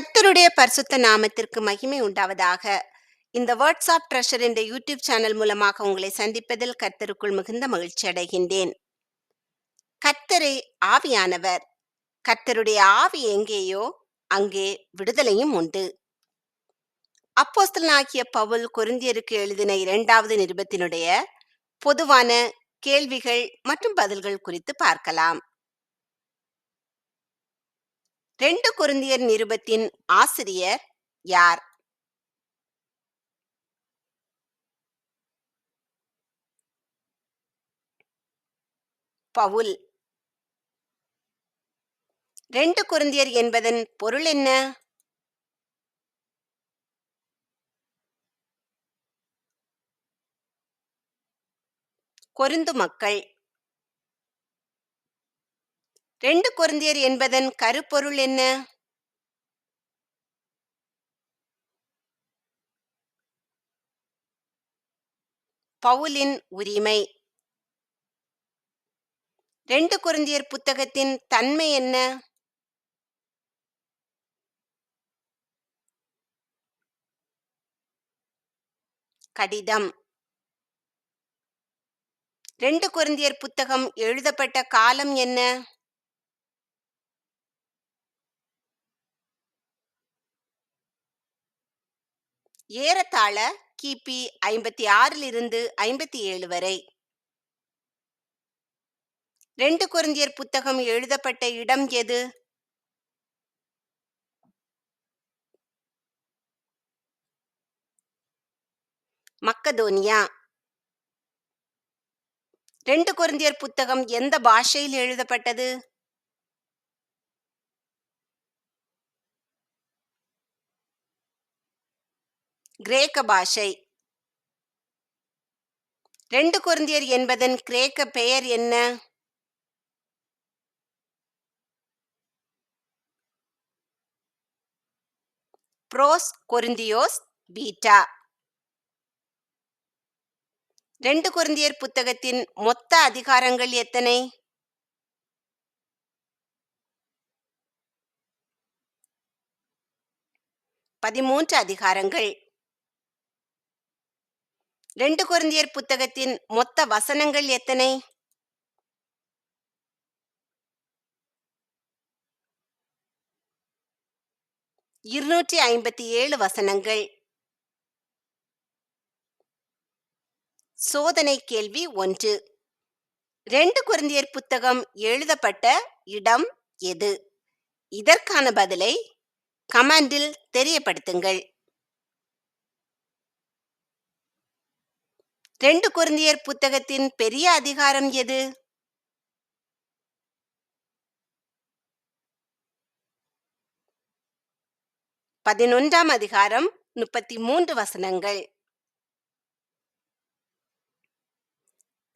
கர்த்தருடைய பரிசுத்த நாமத்திற்கு மகிமை உண்டாவதாக. இந்த வேர்ட்ஸ் ஆஃப் ட்ரெஷர் என்ற யூடியூப் சேனல் மூலமாக உங்களை சந்திப்பதில் கர்த்தருக்குள் மிகுந்த மகிழ்ச்சி அடைகின்றேன். கர்த்தரே ஆவியானவர். கர்த்தருடைய ஆவி எங்கேயோ அங்கே விடுதலையும் உண்டு. அப்போஸ்தலனாகிய பவுல் கொரிந்தியருக்கு எழுதின 2வது நிருபத்தினுடைய பொதுவான கேள்விகள் மற்றும் பதில்கள் குறித்து பார்க்கலாம். 2 கொரிந்தியர் நிருபத்தின் ஆசிரியர் யார்? பவுல். 2 கொரிந்தியர் என்பதன் பொருள் என்ன? கொரிந்து மக்கள். 2 கொரிந்தியர் என்பதன் கருப்பொருள் என்ன? பவுலின் உரிமை. 2 கொரிந்தியர் புத்தகத்தின் தன்மை என்ன? கடிதம். 2 கொரிந்தியர் புத்தகம் எழுதப்பட்ட காலம் என்ன? ஏறத்தாழ கிபி 56 57 வரை. 2 கொரிந்தியர் புத்தகம் எழுதப்பட்ட இடம் எது? மக்கதோனியா. 2 கொரிந்தியர் புத்தகம் எந்த பாஷையில் எழுதப்பட்டது? கிரேக்க பாஷை. 2 கொரிந்தியர் என்பதன் கிரேக்க பெயர் என்ன? புரோஸ் கொரிந்தியோஸ் பீட்டா. 2 கொரிந்தியர் புத்தகத்தின் மொத்த அதிகாரங்கள் எத்தனை? 13 அதிகாரங்கள். 2 கொரிந்தியர் புத்தகத்தின் மொத்த வசனங்கள் எத்தனை? 257 வசனங்கள். சோதனை கேள்வி 1. 2 கொரிந்தியர் புத்தகம் எழுதப்பட்ட இடம் எது? இதற்கான பதிலை கமெண்டில் தெரியப்படுத்துங்கள். 2 கொரிந்தியர் புத்தகத்தின் பெரிய அதிகாரம் எது? 11ஆம் அதிகாரம் 33 வசனங்கள்.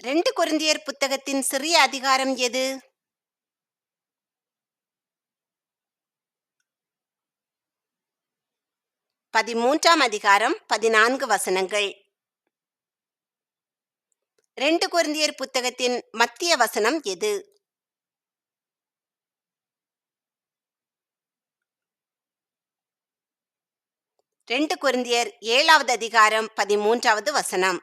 2 கொரிந்தியர் புத்தகத்தின் சிறிய அதிகாரம் எது? 13ஆம் அதிகாரம் 14 வசனங்கள். 2 கொரிந்தியர் புத்தகத்தின் மத்திய வசனம் எது? 2 கொரிந்தியர் 7வது அதிகாரம் 13வது வசனம்.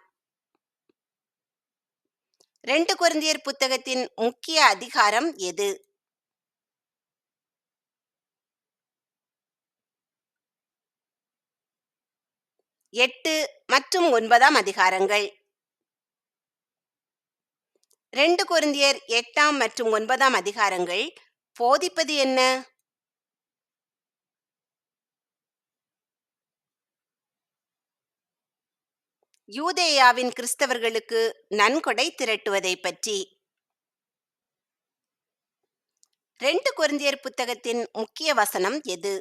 2 கொரிந்தியர் புத்தகத்தின் முக்கிய அதிகாரம் எது? 8 மற்றும் 9ஆம் அதிகாரங்கள். 2 கொரிந்தியர் 8ஆம் மற்றும் 9ஆம் அதிகாரங்கள் போதிப்பது என்ன? யூதேயாவின் கிறிஸ்தவர்களுக்கு நன்கொடை திரட்டுவதை பற்றி. 2 கொரிந்தியர் புத்தகத்தின் முக்கிய வசனம் எது?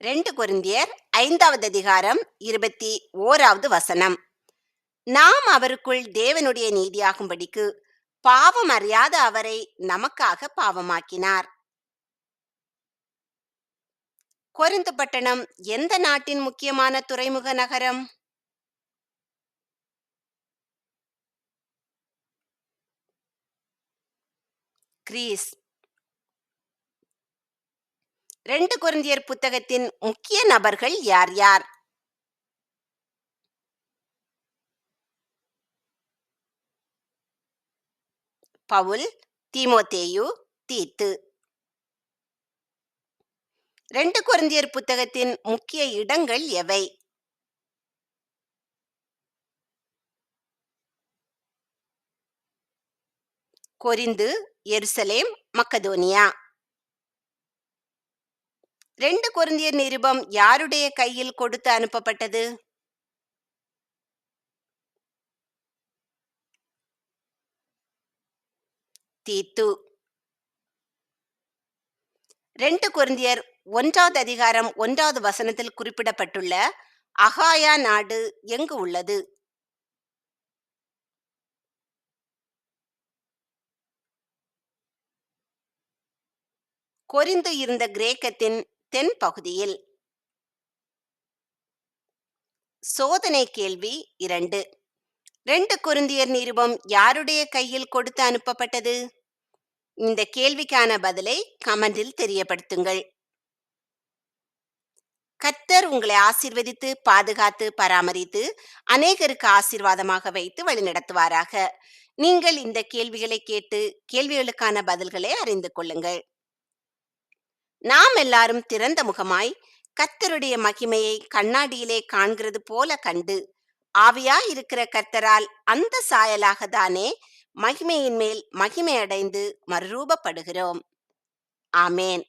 2 கொரிந்தியர் 5வது அதிகாரம் 21வது வசனம். நாம் அவருக்குள் தேவனுடைய நீதியாகும்படிக்கு பாவம் அறியாத அவரை நமக்காக பாவமாக்கினார். கொரிந்து பட்டணம் எந்த நாட்டின் முக்கியமான துறைமுக நகரம்? கிரீஸ். 2 கொரிந்தியர் புத்தகத்தின் முக்கிய நபர்கள் யார் யார்? பவுல், தீமோத்தேயு, தீத்து. 2 கொரிந்தியர் புத்தகத்தின் முக்கிய இடங்கள் எவை? கொரிந்து, எருசலேம், மக்கதோனியா. 2 கொரிந்தியர் நிருபம் யாருடைய கையில் கொடுத்து அனுப்பப்பட்டது? தீத்து. 2 கொரிந்தியர் 1வது அதிகாரம் 1வது வசனத்தில் குறிப்பிடப்பட்டுள்ள அகாயா நாடு எங்கு உள்ளது? கொரிந்து இருந்த கிரேக்கத்தின் தென் பகுதியில். சோதனை கேள்வி 2. 2 கொரிந்தியர் நிருபம் யாருடைய கையில் கொடுத்து அனுப்பப்பட்டது? இந்த கேள்விக்கான பதிலை கமெண்டில் தெரியப்படுத்துங்கள். கர்த்தர் உங்களை ஆசீர்வதித்து பாதுகாத்து பராமரித்து அநேகருக்கு ஆசீர்வாதமாக வைத்து வழிநடத்துவாராக. நீங்கள் இந்த கேள்விகளை கேட்டு கேள்விகளுக்கான பதில்களை அறிந்து கொள்ளுங்கள். நாம் எல்லாரும் திறந்த முகமாய் கர்த்தருடைய மகிமையை கண்ணாடியிலே காண்கிறது போல கண்டு ஆவியாய் இருக்கிற கர்த்தரால் அந்த சாயலாக தானே மகிமையின் மேல் மகிமை அடைந்து மறுரூபப்படுகிறோம். ஆமேன்.